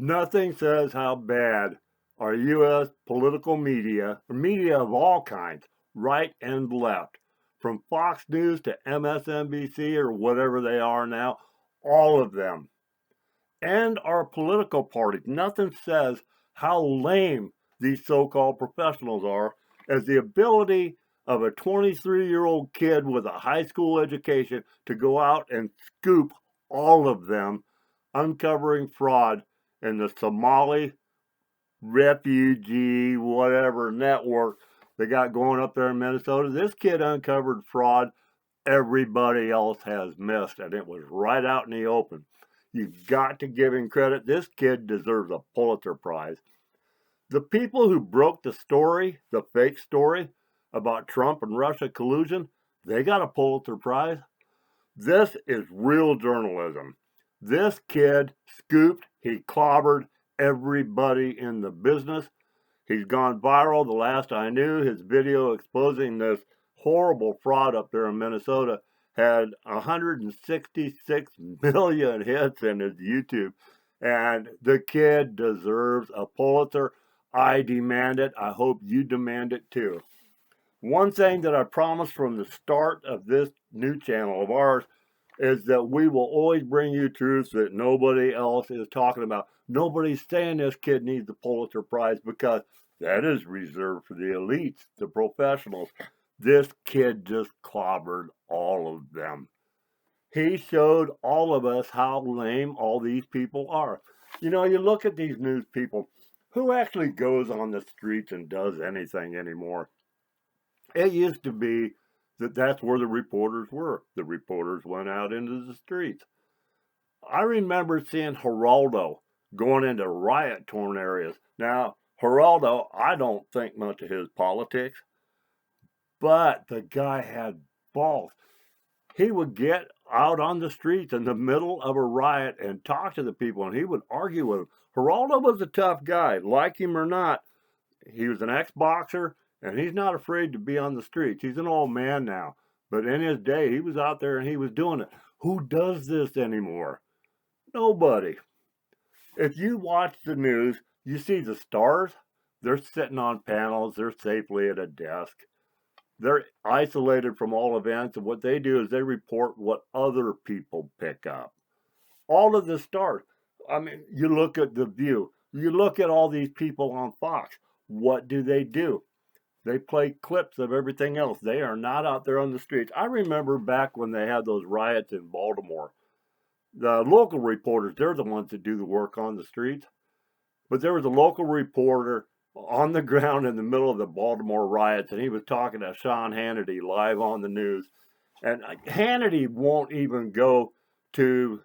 Nothing says how bad our U.S. political media, or media of all kinds, right and left, from Fox News to MSNBC or whatever they are now, all of them, and our political parties. Nothing says how lame these so-called professionals are as the ability of a 23-year-old kid with a high school education to go out and scoop all of them, uncovering fraud in the Somali refugee whatever network they got going up there in Minnesota. This kid uncovered fraud everybody else has missed, and it was right out in the open. You've got to give him credit. This kid deserves a Pulitzer Prize. The people who broke the story, the fake story about Trump and Russia collusion, they got a Pulitzer Prize. This is real journalism. This kid scooped, he clobbered everybody in the business. He's gone viral. The last I knew, his video exposing this horrible fraud up there in Minnesota had 166 million hits in his YouTube. And the kid deserves a Pulitzer. I demand it. I hope you demand it too. One thing that I promised from the start of this new channel of ours is that we will always bring you truths that nobody else is talking about. Nobody's saying this kid needs the Pulitzer Prize because that is reserved for the elites, the professionals. This kid just clobbered all of them. He showed all of us how lame all these people are. You know, you look at these news people, who actually goes on the streets and does anything anymore? It used to be that that's where the reporters were. The reporters went out into the streets. I remember seeing Geraldo going into riot-torn areas. Now, Geraldo, I don't think much of his politics, but the guy had balls. He would get out on the streets in the middle of a riot and talk to the people, and he would argue with them. Geraldo was a tough guy, like him or not. He was an ex-boxer, and he's not afraid to be on the streets. He's an old man now, but in his day, he was out there and he was doing it. Who does this anymore? Nobody. If you watch the news, you see the stars. They're sitting on panels. They're safely at a desk. They're isolated from all events, and what they do is they report what other people pick up. All of the stars. I mean, you look at The View. You look at all these people on Fox. What do? They play clips of everything else. They are not out there on the streets. I remember back when they had those riots in Baltimore. The local reporters, they're the ones that do the work on the streets. But there was a local reporter on the ground in the middle of the Baltimore riots, and he was talking to Sean Hannity live on the news. And Hannity won't even go to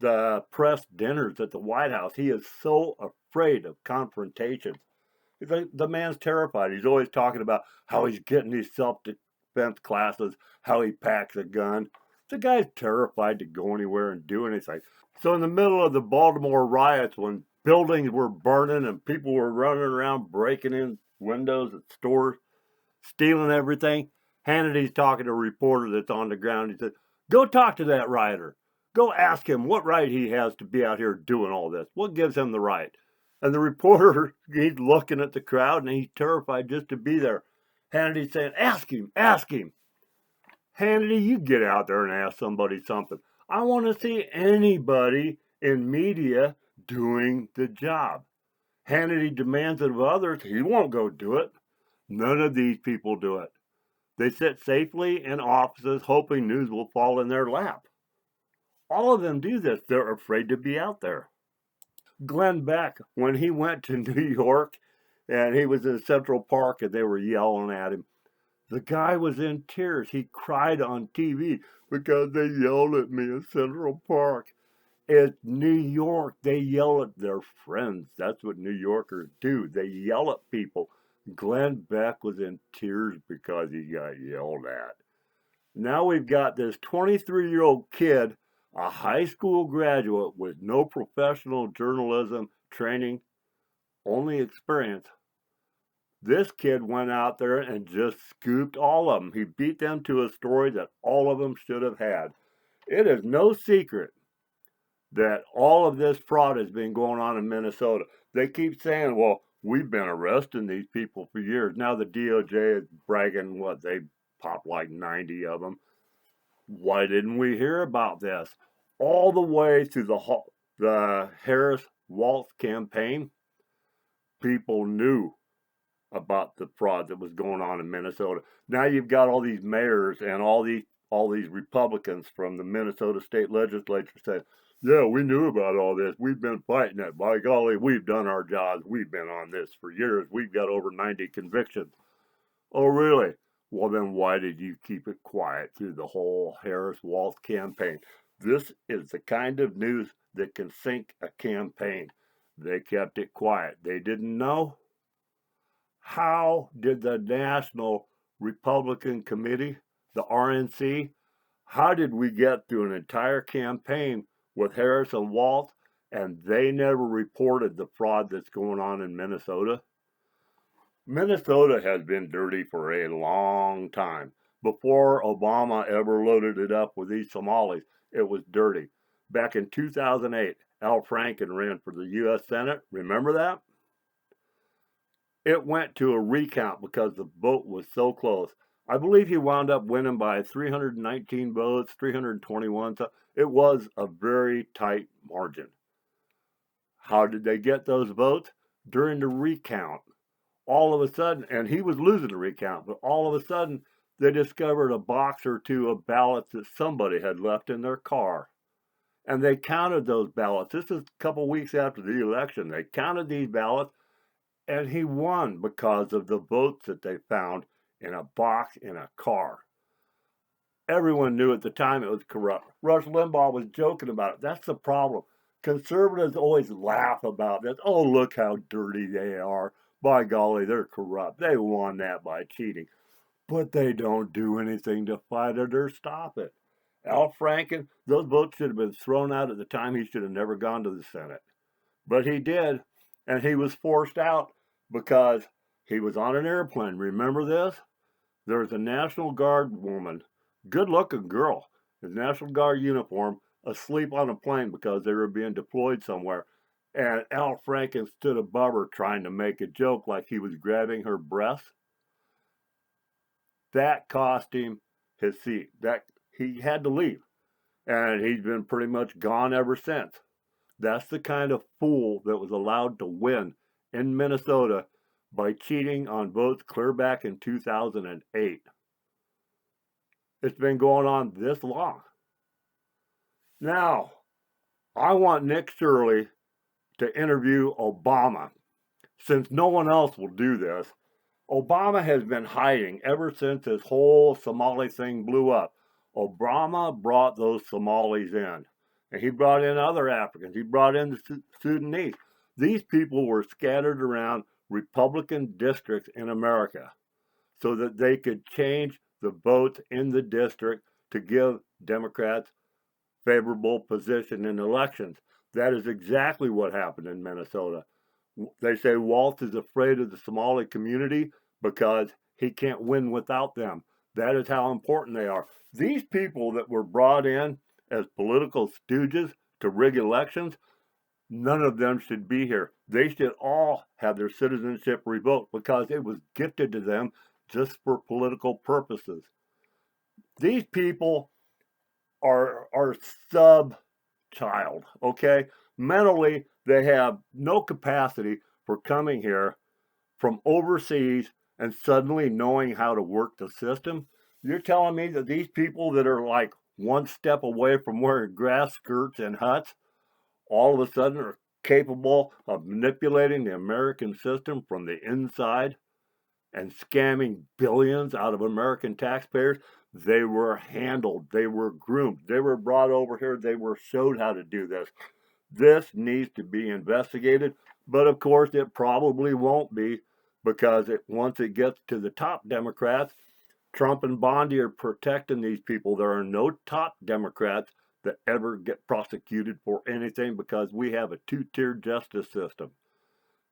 the press dinners at the White House. He is so afraid of confrontation. The man's terrified. He's always talking about how he's getting these self-defense classes, how he packs a gun. The guy's terrified to go anywhere and do anything. So in the middle of the Baltimore riots, when buildings were burning and people were running around breaking in windows at stores, stealing everything, Hannity's talking to a reporter that's on the ground. He said, go talk to that rioter. Go ask him what right he has to be out here doing all this. What gives him the right? And the reporter, he's looking at the crowd and he's terrified just to be there. Hannity's saying, ask him, ask him. Hannity, you get out there and ask somebody something. I want to see anybody in media doing the job. Hannity demands it of others. He won't go do it. None of these people do it. They sit safely in offices hoping news will fall in their lap. All of them do this. They're afraid to be out there. Glenn Beck, when he went to New York and he was in Central Park and they were yelling at him, the guy was in tears. He cried on TV because they yelled at me in Central Park. It's New York. They yell at their friends. That's what New Yorkers do. They yell at people. Glenn Beck was in tears because he got yelled at. Now we've got this 23-year-old kid, a high school graduate with no professional journalism training, only experience. This kid went out there and just scooped all of them. He beat them to a story that all of them should have had. It is no secret that all of this fraud has been going on in Minnesota. They keep saying, well, we've been arresting these people for years. Now the DOJ is bragging, what, they popped like 90 of them. Why didn't we hear about this? All the way through the Harris-Walz campaign, people knew about the fraud that was going on in Minnesota. Now you've got all these mayors and all these Republicans from the Minnesota state legislature saying, yeah, we knew about all this. We've been fighting it. By golly, we've done our jobs. We've been on this for years. We've got over 90 convictions. Oh, really? Well, then why did you keep it quiet through the whole Harris-Walz campaign? This is the kind of news that can sink a campaign. They kept it quiet. They didn't know. How did the National Republican Committee, the RNC, how did we get through an entire campaign with Harris and Walz, and they never reported the fraud that's going on in Minnesota? Minnesota has been dirty for a long time. Before Obama ever loaded it up with these Somalis, it was dirty. Back in 2008, Al Franken ran for the U.S. Senate. Remember that? It went to a recount because the vote was so close. I believe he wound up winning by 319 votes, 321. So it was a very tight margin. How did they get those votes? During the recount. All of a sudden, and he was losing the recount, but all of a sudden they discovered a box or two of ballots that somebody had left in their car. And they counted those ballots. This is a couple weeks after the election. They counted these ballots, and he won because of the votes that they found in a box in a car. Everyone knew at the time it was corrupt. Rush Limbaugh was joking about it. That's the problem. Conservatives always laugh about this. Oh, look how dirty they are. By golly, they're corrupt. They won that by cheating. But they don't do anything to fight it or stop it. Al Franken, those votes should have been thrown out at the time. He should have never gone to the Senate. But he did, and he was forced out because he was on an airplane. Remember this? There was a National Guard woman, good-looking girl, in National Guard uniform, asleep on a plane because they were being deployed somewhere. And Al Franken stood above her trying to make a joke like he was grabbing her breasts. That cost him his seat. That he had to leave. And he's been pretty much gone ever since. That's the kind of fool that was allowed to win in Minnesota by cheating on votes clear back in 2008. It's been going on this long. Now, I want Nick Shirley to interview Obama. Since no one else will do this, Obama has been hiding ever since this whole Somali thing blew up. Obama brought those Somalis in, and he brought in other Africans. He brought in the Sudanese. These people were scattered around Republican districts in America so that they could change the votes in the district to give Democrats favorable position in elections. That is exactly what happened in Minnesota. They say Walz is afraid of the Somali community because he can't win without them. That is how important they are. These people that were brought in as political stooges to rig elections, none of them should be here. They should all have their citizenship revoked because it was gifted to them just for political purposes. These people are sub-child, okay? Mentally, they have no capacity for coming here from overseas and suddenly knowing how to work the system. You're telling me that these people that are like one step away from wearing grass skirts and huts all of a sudden are capable of manipulating the American system from the inside and scamming billions out of American taxpayers? They were handled. They were groomed. They were brought over here. They were showed how to do this. This needs to be investigated, but of course it probably won't be because once it gets to the top Democrats, Trump and Bondi are protecting these people. There are no top Democrats that ever get prosecuted for anything because we have a two-tier justice system.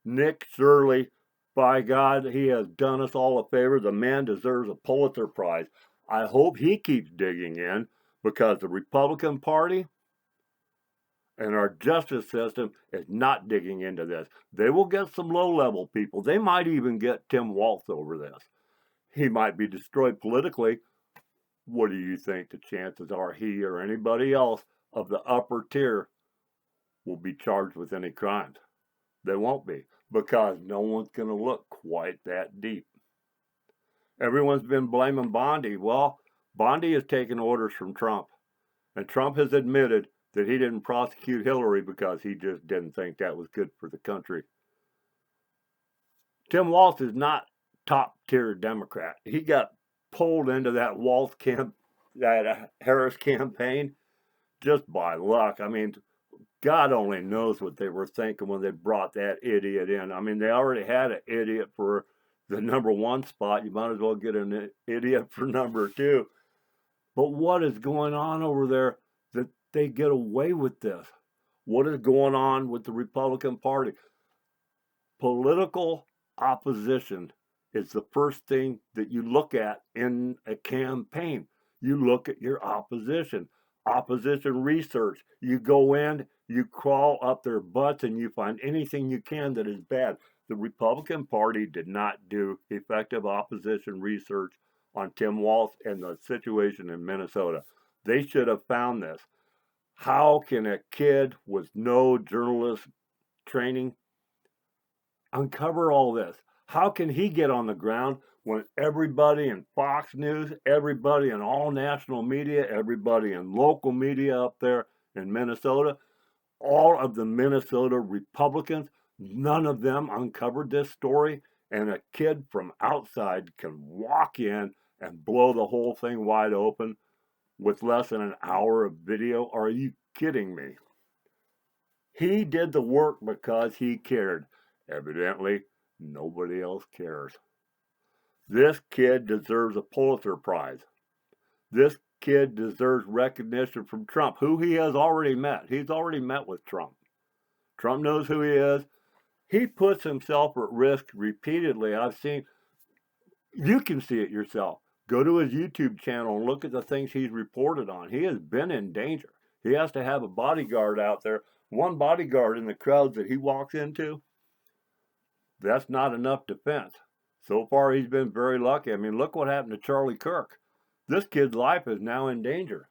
Nick Shirley, by God, he has done us all a favor. The man deserves a Pulitzer Prize. I hope he keeps digging in because the Republican Party And our justice system is not digging into this. They will get some low-level people. They might even get Tim Walz over this. He might be destroyed politically. What do you think the chances are he or anybody else of the upper tier will be charged with any crimes? They won't be, because no one's going to look quite that deep. Everyone's been blaming Bondi. Well, Bondi has taken orders from Trump, and Trump has admitted that he didn't prosecute Hillary because he just didn't think that was good for the country. Tim Walz is not top-tier Democrat. He got pulled into that Harris campaign just by luck. I mean, God only knows what they were thinking when they brought that idiot in. I mean, they already had an idiot for the #1 spot. You might as well get an idiot for #2. But what is going on over there that they get away with this? What is going on with the Republican Party? Political opposition is the first thing that you look at in a campaign. You look at your opposition. Opposition research. You go in, you crawl up their butts, and you find anything you can that is bad. The Republican Party did not do effective opposition research on Tim Walz and the situation in Minnesota. They should have found this. How can a kid with no journalist training uncover all this? How can he get on the ground when everybody in Fox News, everybody in all national media, everybody in local media up there in Minnesota, all of the Minnesota Republicans, none of them uncovered this story, and a kid from outside can walk in and blow the whole thing wide open with less than an hour of video? Are you kidding me? He did the work because he cared. Evidently, nobody else cares. This kid deserves a Pulitzer Prize. This kid deserves recognition from Trump, who he has already met. He's already met with Trump. Trump knows who he is. He puts himself at risk repeatedly. I've seen, you can see it yourself. Go to his YouTube channel and look at the things he's reported on. He has been in danger. He has to have a bodyguard out there. One bodyguard in the crowds that he walks into, that's not enough defense. So far, he's been very lucky. I mean, look what happened to Charlie Kirk. This kid's life is now in danger.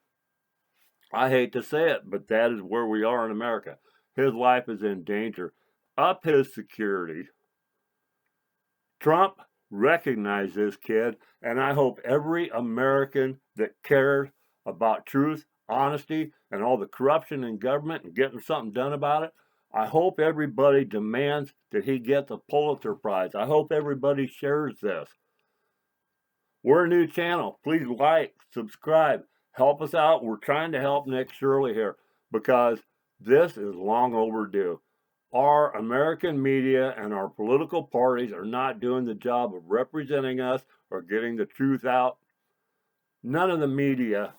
I hate to say it, but that is where we are in America. His life is in danger. Up his security. Trump recognized this kid, and I hope every American that cares about truth, honesty, and all the corruption in government and getting something done about it, I hope everybody demands that he get the Pulitzer Prize. I hope everybody shares this. We're a new channel. Please like, subscribe, help us out. We're trying to help Nick Shirley here because this is long overdue. Our American media and our political parties are not doing the job of representing us or getting the truth out. None of the media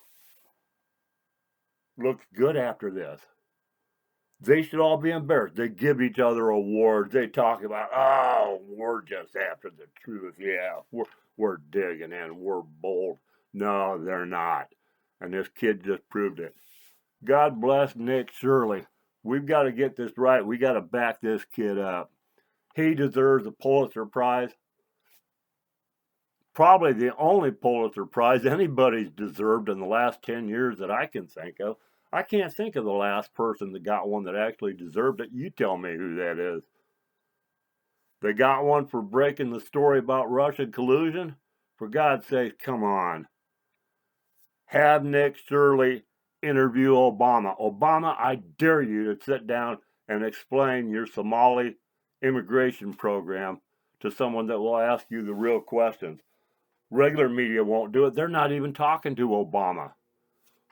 looks good after this. They should all be embarrassed. They give each other awards. They talk about, oh, we're just after the truth. Yeah, we're digging in. We're bold. No, they're not. And this kid just proved it. God bless Nick Shirley. We've got to get this right. We got to back this kid up. He deserves a Pulitzer Prize. Probably the only Pulitzer Prize anybody's deserved in the last 10 years that I can think of. I can't think of the last person that got one that actually deserved it. You tell me who that is. They got one for breaking the story about Russian collusion? For God's sake, come on. Have Nick Shirley interview Obama. Obama, I dare you to sit down and explain your Somali immigration program to someone that will ask you the real questions. Regular media won't do it. They're not even talking to Obama.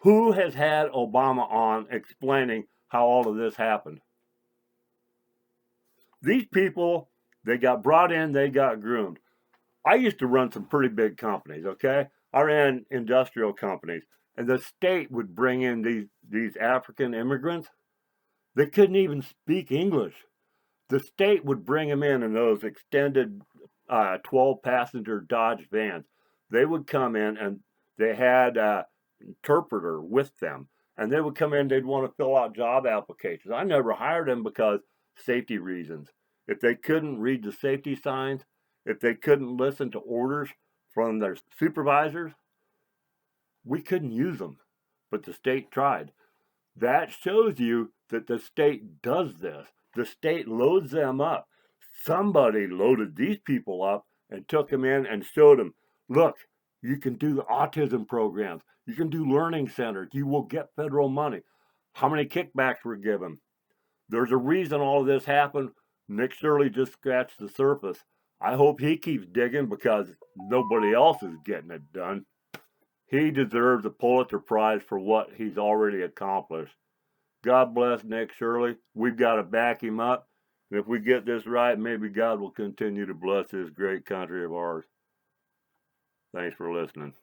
Who has had Obama on explaining how all of this happened? These people, they got brought in, they got groomed. I used to run some pretty big companies, okay? I ran industrial companies, and the state would bring in these African immigrants. They couldn't even speak English. The state would bring them in those extended 12-passenger Dodge vans. They would come in, and they had interpreter with them, and they would come in, they'd want to fill out job applications. I never hired them because safety reasons. If they couldn't read the safety signs, if they couldn't listen to orders from their supervisors, we couldn't use them. But the state tried. That shows you that the state does this. The state loads them up. Somebody loaded these people up and took them in and showed them, look, you can do the autism programs. You can do learning centers. You will get federal money. How many kickbacks were given? There's a reason all of this happened. Nick Shirley just scratched the surface. I hope he keeps digging because nobody else is getting it done. He deserves a Pulitzer Prize for what he's already accomplished. God bless Nick Shirley. We've got to back him up. And if we get this right, maybe God will continue to bless this great country of ours. Thanks for listening.